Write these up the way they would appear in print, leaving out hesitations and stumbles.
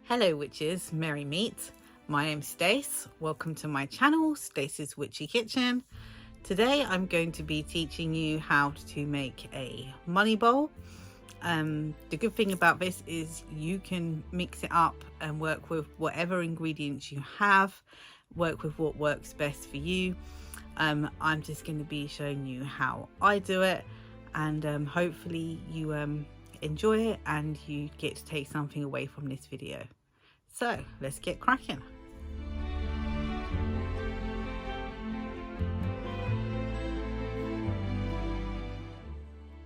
Hello witches, merry meet. My name's Stace. Welcome to my channel, Stace's Witchy Kitchen. Today I'm going to be teaching you how to make a money bowl. The good thing about this is you can mix it up and work with whatever ingredients you have, work with what works best for you. I'm just going to be showing you how I do it, and hopefully you enjoy it and you get to take something away from this video. So let's get cracking.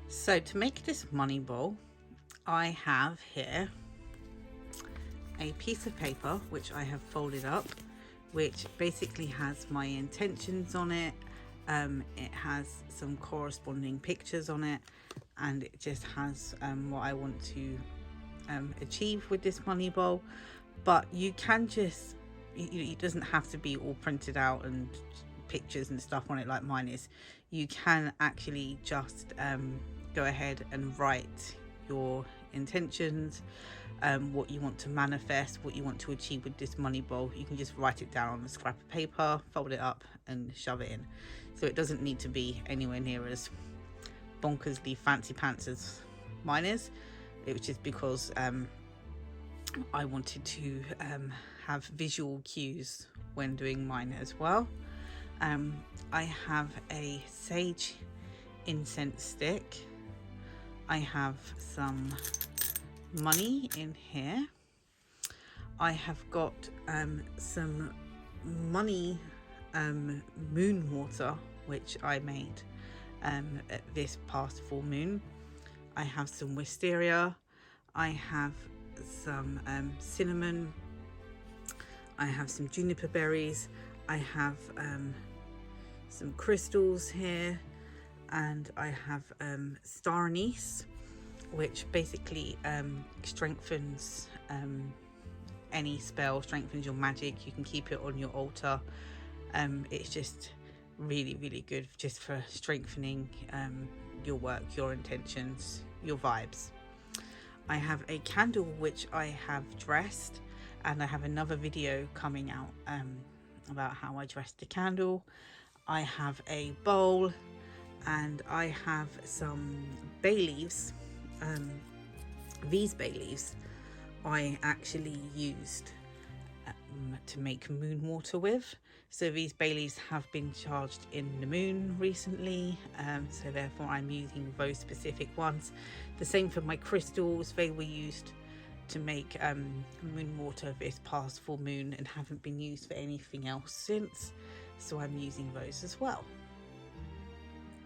So to make this money bowl, I have here a piece of paper which I have folded up, which basically has my intentions on it. It has some corresponding pictures on it, and it just has what I want to achieve with this money bowl. But you can just, it doesn't have to be all printed out and pictures and stuff on it like mine is. You can actually just go ahead and write your intentions, what you want to manifest, what you want to achieve with this money bowl. You can just write it down on a scrap of paper, fold it up and shove it in. So it doesn't need to be anywhere near as bonkersly fancy pants as mine is. It was just because I wanted to have visual cues when doing mine as well. I have a sage incense stick. I have some money in here. I have got some money moon water, which I made at this past full moon. I have some wisteria. I have some cinnamon. I have some juniper berries. I have some crystals here, and I have star anise, which basically strengthens any spell, strengthens your magic. You can keep it on your altar. It's just really good just for strengthening your work, your intentions, your vibes. I have a candle which I have dressed, and I have another video coming out about how I dressed the candle. I have a bowl, and I have some bay leaves. These bay leaves I actually used to make moon water with. So these bay leaves have been charged in the moon recently, so therefore I'm using those specific ones. The same for my crystals. They were used to make moon water this past full moon and haven't been used for anything else since, so I'm using those as well.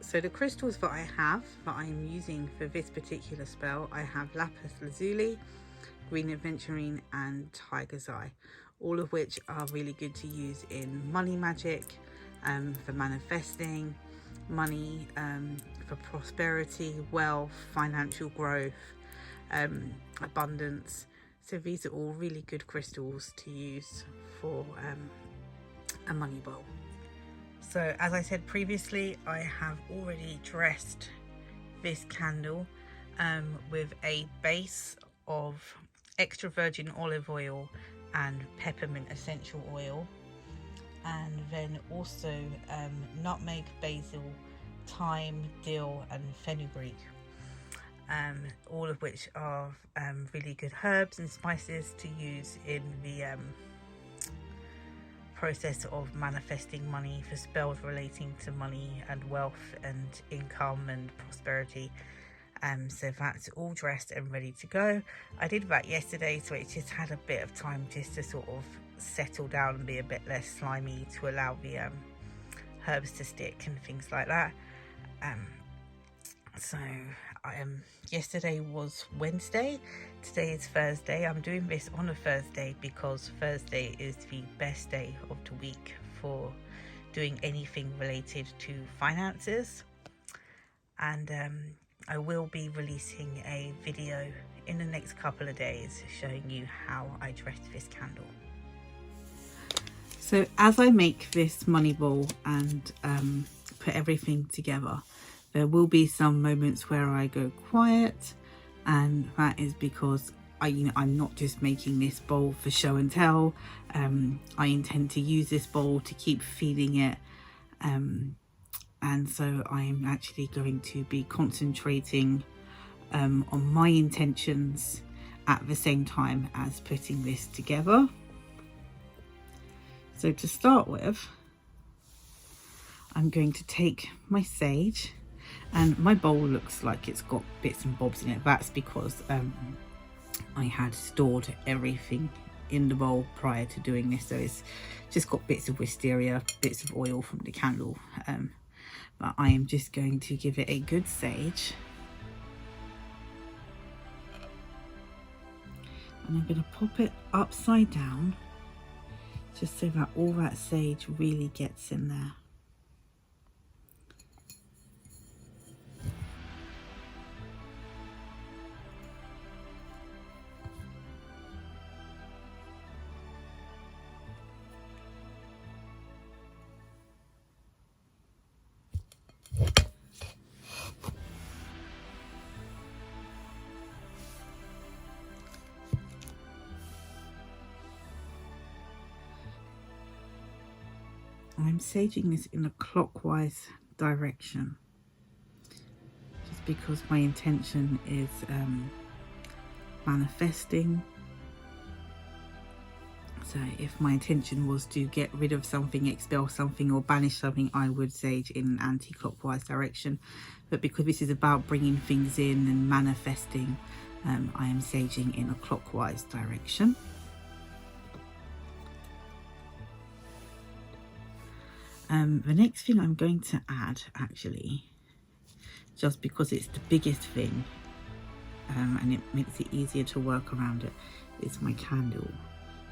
So the crystals that I have that I'm using for this particular spell, I have lapis lazuli, green aventurine and tiger's eye, all of which are really good to use in money magic, for manifesting money, for prosperity, wealth, financial growth, abundance. So these are all really good crystals to use for a money bowl. So as I said previously, I have already dressed this candle with a base of extra virgin olive oil and peppermint essential oil, and then also nutmeg, basil, thyme, dill and fenugreek, all of which are really good herbs and spices to use in the process of manifesting money, for spells relating to money and wealth and income and prosperity. So that's all dressed and ready to go. I did that yesterday, so it just had a bit of time just to sort of settle down and be a bit less slimy, to allow the herbs to stick and things like that. So yesterday was Wednesday, today is Thursday. I'm doing this on a Thursday because Thursday is the best day of the week for doing anything related to finances. And I will be releasing a video in the next couple of days showing you how I dressed this candle. So as I make this money bowl and put everything together, there will be some moments where I go quiet, and that is because I'm not just making this bowl for show and tell. I intend to use this bowl to keep feeding it, and so I am actually going to be concentrating on my intentions at the same time as putting this together. So to start with, I'm going to take my sage, and my bowl looks like it's got bits and bobs in it. That's because I had stored everything in the bowl prior to doing this, so it's just got bits of wisteria, bits of oil from the candle, but I am just going to give it a good sage, and I'm going to pop it upside down just so that all that sage really gets in there. I'm saging this in a clockwise direction, just because my intention is manifesting. So if my intention was to get rid of something, expel something, or banish something, I would sage in an anti-clockwise direction. But because this is about bringing things in and manifesting, I am saging in a clockwise direction. The next thing I'm going to add, actually, just because it's the biggest thing, and it makes it easier to work around it, is my candle.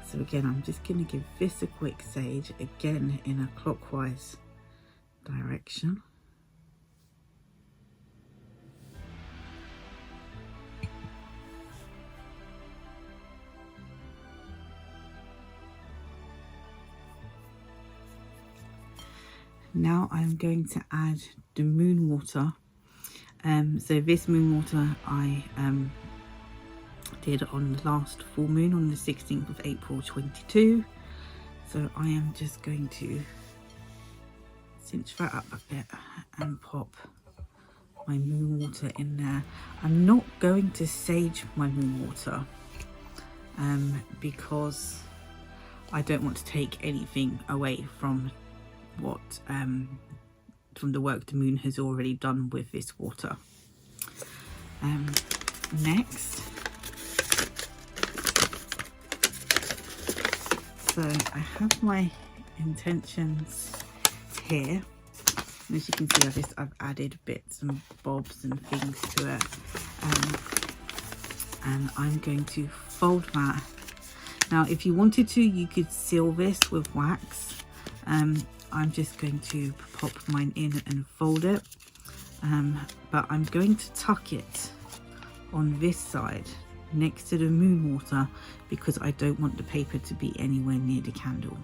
So again, I'm just going to give this a quick sage, again in a clockwise direction. Now I'm going to add the moon water. So this moon water I did on the last full moon on the 16th of April 22. So I am just going to cinch that up a bit and pop my moon water in there. I'm not going to sage my moon water because I don't want to take anything away from what from the work the moon has already done with this water. Next, so I have my intentions here, and as you can see, I've added bits and bobs and things to it, and I'm going to fold that. Now if you wanted to, you could seal this with wax. I'm just going to pop mine in and fold it, but I'm going to tuck it on this side next to the moon water because I don't want the paper to be anywhere near the candle.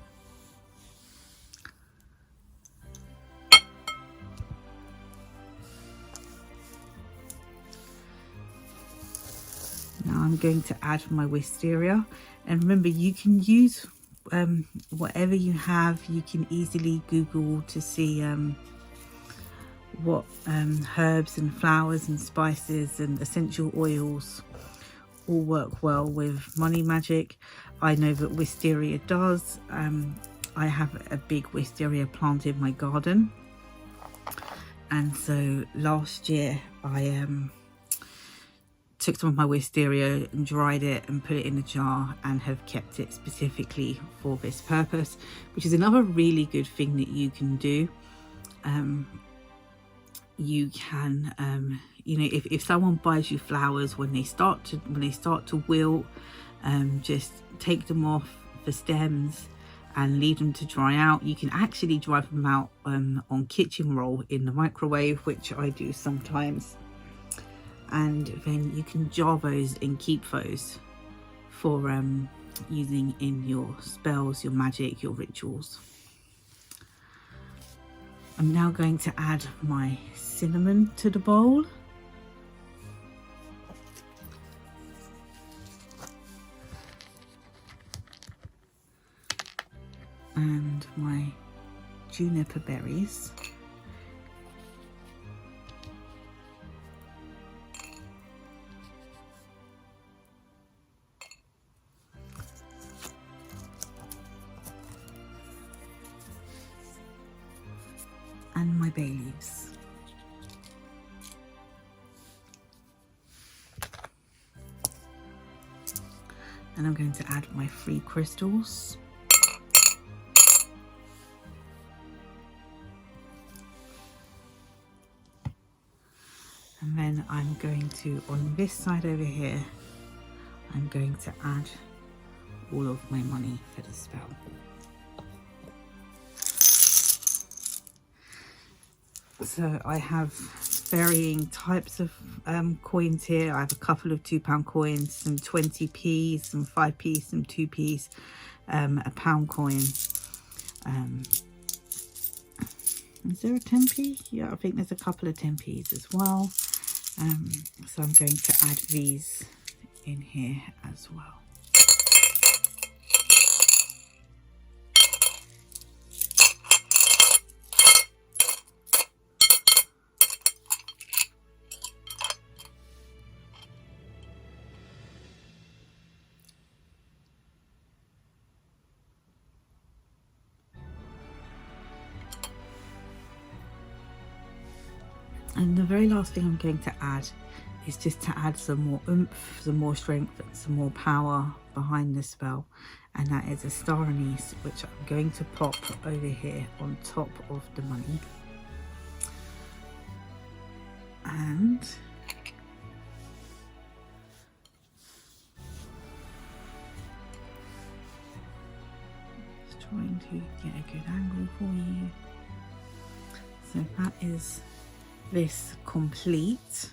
Now I'm going to add my wisteria, and remember, you can use whatever you have. You can easily Google to see what herbs and flowers and spices and essential oils all work well with money magic. I know that wisteria does. I have a big wisteria plant in my garden, and so last year I took some of my wisteria and dried it and put it in a jar and have kept it specifically for this purpose, which is another really good thing that you can do. You can you know, if someone buys you flowers when they start to wilt, just take them off the stems and leave them to dry out. You can actually dry them out on kitchen roll in the microwave, which I do sometimes, and then you can jar those and keep those for using in your spells, your magic, your rituals. I'm now going to add my cinnamon to the bowl. and my juniper berries. And my bay leaves. And I'm going to add my 3 crystals. And then I'm going to, on this side over here, I'm going to add all of my money for the spell. So I have varying types of coins here. I have a couple of £2 coins, some 20p, some 5p, some 2p's, a pound coin. Is there a 10p? Yeah, I think there's a couple of 10p's as well. So I'm going to add these in here as well. And the very last thing I'm going to add is just to add some more oomph, some more strength, and some more power behind the spell. And that is a star anise, which I'm going to pop over here on top of the money. And just trying to get a good angle for you. So that is this complete.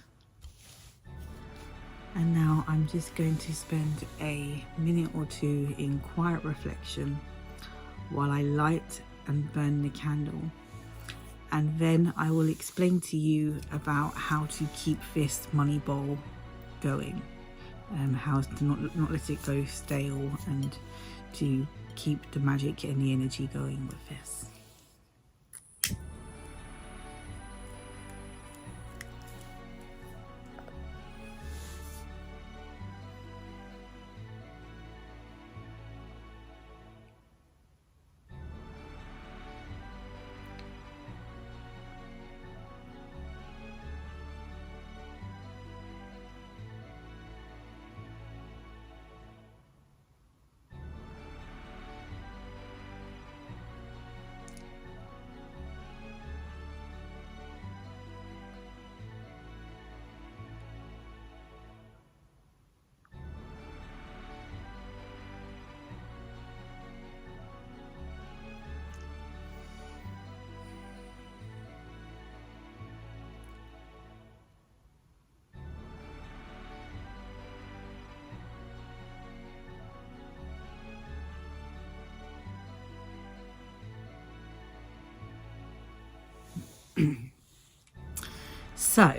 And now I'm just going to spend a minute or two in quiet reflection while I light and burn the candle, and then I will explain to you about how to keep this money bowl going, how to not let it go stale, and to keep the magic and the energy going with this. So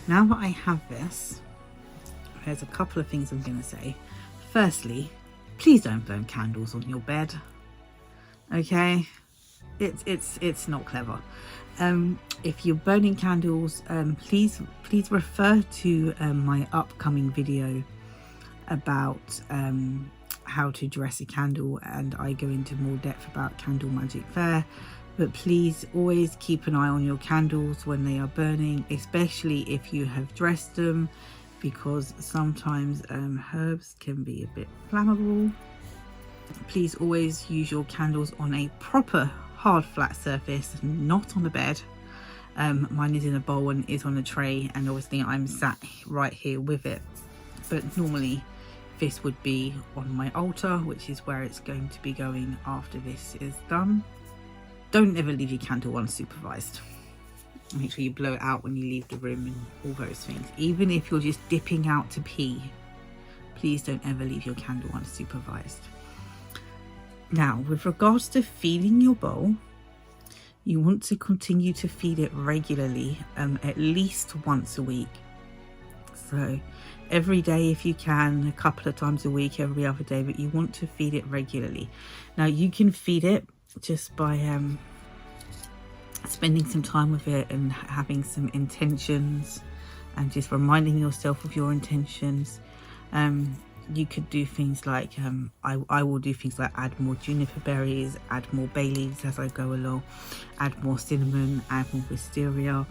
now that I have this, there's a couple of things I'm going to say. Firstly, please don't burn candles on your bed. Okay, it's not clever. If you're burning candles, please refer to my upcoming video about how to dress a candle, and I go into more depth about candle magic there. But please always keep an eye on your candles when they are burning, especially if you have dressed them, because sometimes herbs can be a bit flammable. Please always use your candles on a proper hard flat surface, not on the bed. Mine is in a bowl and is on a tray, and obviously I'm sat right here with it, but normally this would be on my altar, which is where it's going to be going after this is done. Don't ever leave your candle unsupervised. Make sure you blow it out when you leave the room and all those things. Even if you're just dipping out to pee, please don't ever leave your candle unsupervised. Now, with regards to feeding your bowl, you want to continue to feed it regularly, at least once a week. So every day if you can, a couple of times a week, every other day, but you want to feed it regularly. Now you can feed it just by spending some time with it and having some intentions and just reminding yourself of your intentions. You could do things like I will do things like add more juniper berries, add more bay leaves as I go along, add more cinnamon, add more wisteria,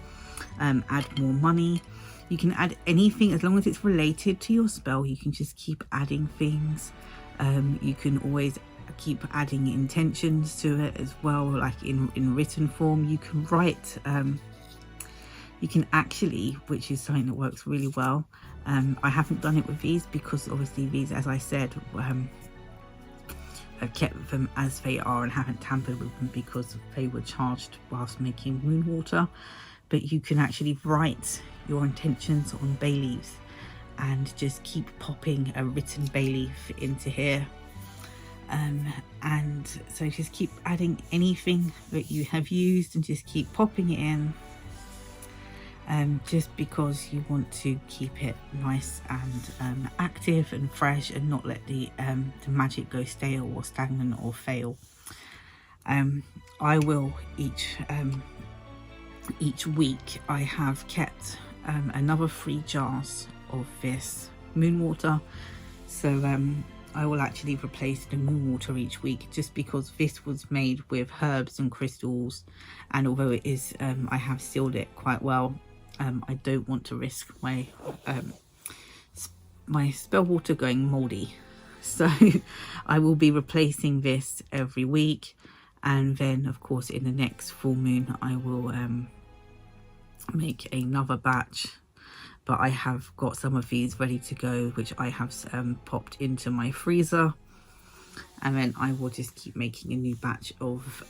add more money. You can add anything as long as it's related to your spell. You can just keep adding things. You can always keep adding intentions to it as well, like in written form. You can write, you can actually, which is something that works really well. I haven't done it with these because obviously these, as I said, I've kept them as they are and haven't tampered with them because they were charged whilst making moon water. But you can actually write your intentions on bay leaves and just keep popping a written bay leaf into here. And so just keep adding anything that you have used and just keep popping it in, just because you want to keep it nice and active and fresh and not let the magic go stale or stagnant or fail. I will each week I have kept another 3 jars of this moon water, so I will actually replace the moon water each week, just because this was made with herbs and crystals, and although it is I have sealed it quite well, I don't want to risk my my spell water going moldy, so I will be replacing this every week. And then of course in the next full moon I will make another batch, but I have got some of these ready to go, which I have popped into my freezer, and then I will just keep making a new batch of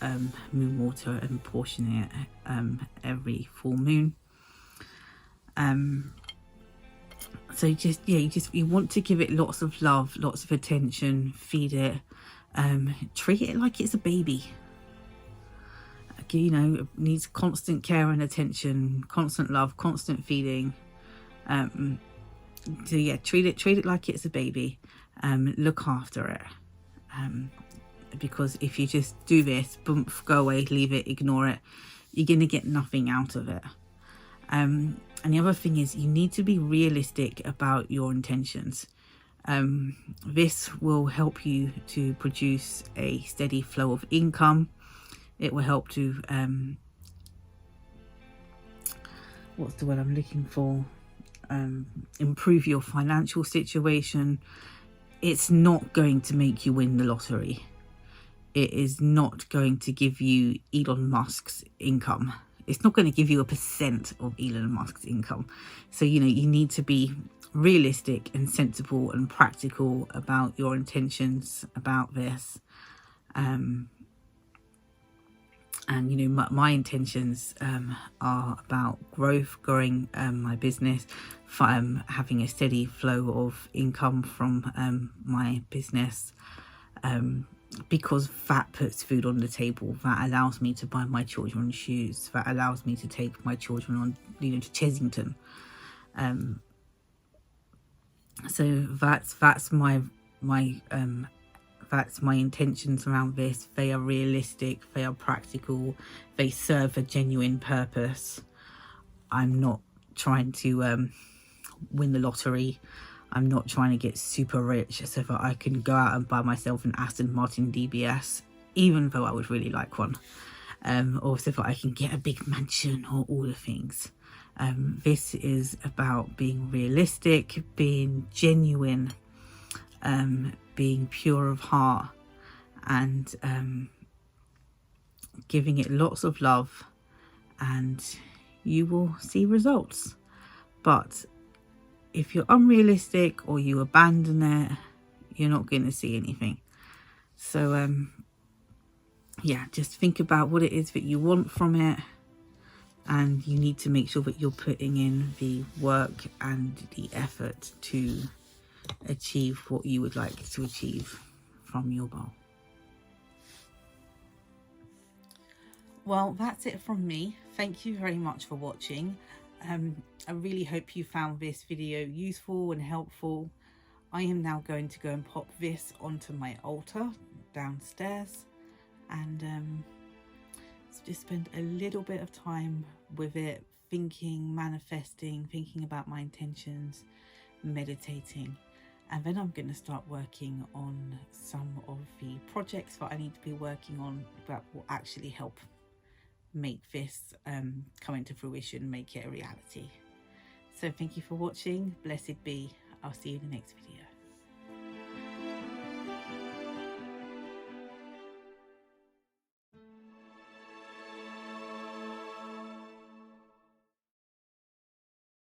moon water and portioning it every full moon. So just, yeah, you want to give it lots of love, lots of attention, feed it, treat it like it's a baby. You know, it needs constant care and attention, constant love, constant feeding. So yeah, treat it like it's a baby. Look after it, because if you just do this, boom, go away, leave it, ignore it, you're gonna get nothing out of it. And the other thing is, you need to be realistic about your intentions. This will help you to produce a steady flow of income. It will help to what's the word I'm looking for, improve your financial situation. It's not going to make you win the lottery. It is not going to give you Elon Musk's income. It's not going to give you 1% of Elon Musk's income. So, you know, you need to be realistic and sensible and practical about your intentions about this. And, you know, my intentions are about growth, growing my business, having a steady flow of income from my business, because that puts food on the table. That allows me to buy my children shoes. That allows me to take my children on, you know, to Chesington. So that's my intentions around this. They are realistic, they are practical, they serve a genuine purpose. I'm not trying to win the lottery. I'm not trying to get super rich so that I can go out and buy myself an Aston Martin DBS, even though I would really like one, or so that I can get a big mansion or all the things. This is about being realistic, being genuine, being pure of heart, and giving it lots of love, and you will see results. But if you're unrealistic or you abandon it, you're not going to see anything. So yeah, just think about what it is that you want from it, and you need to make sure that you're putting in the work and the effort to achieve what you would like to achieve from your bowl. Well, that's it from me. Thank you very much for watching. I really hope you found this video useful and helpful. I am now going to go and pop this onto my altar downstairs, and just spend a little bit of time with it, thinking, manifesting, thinking about my intentions, meditating. And then I'm going to start working on some of the projects that I need to be working on that will actually help make this come into fruition, make it a reality. So thank you for watching. Blessed be. I'll see you in the next video.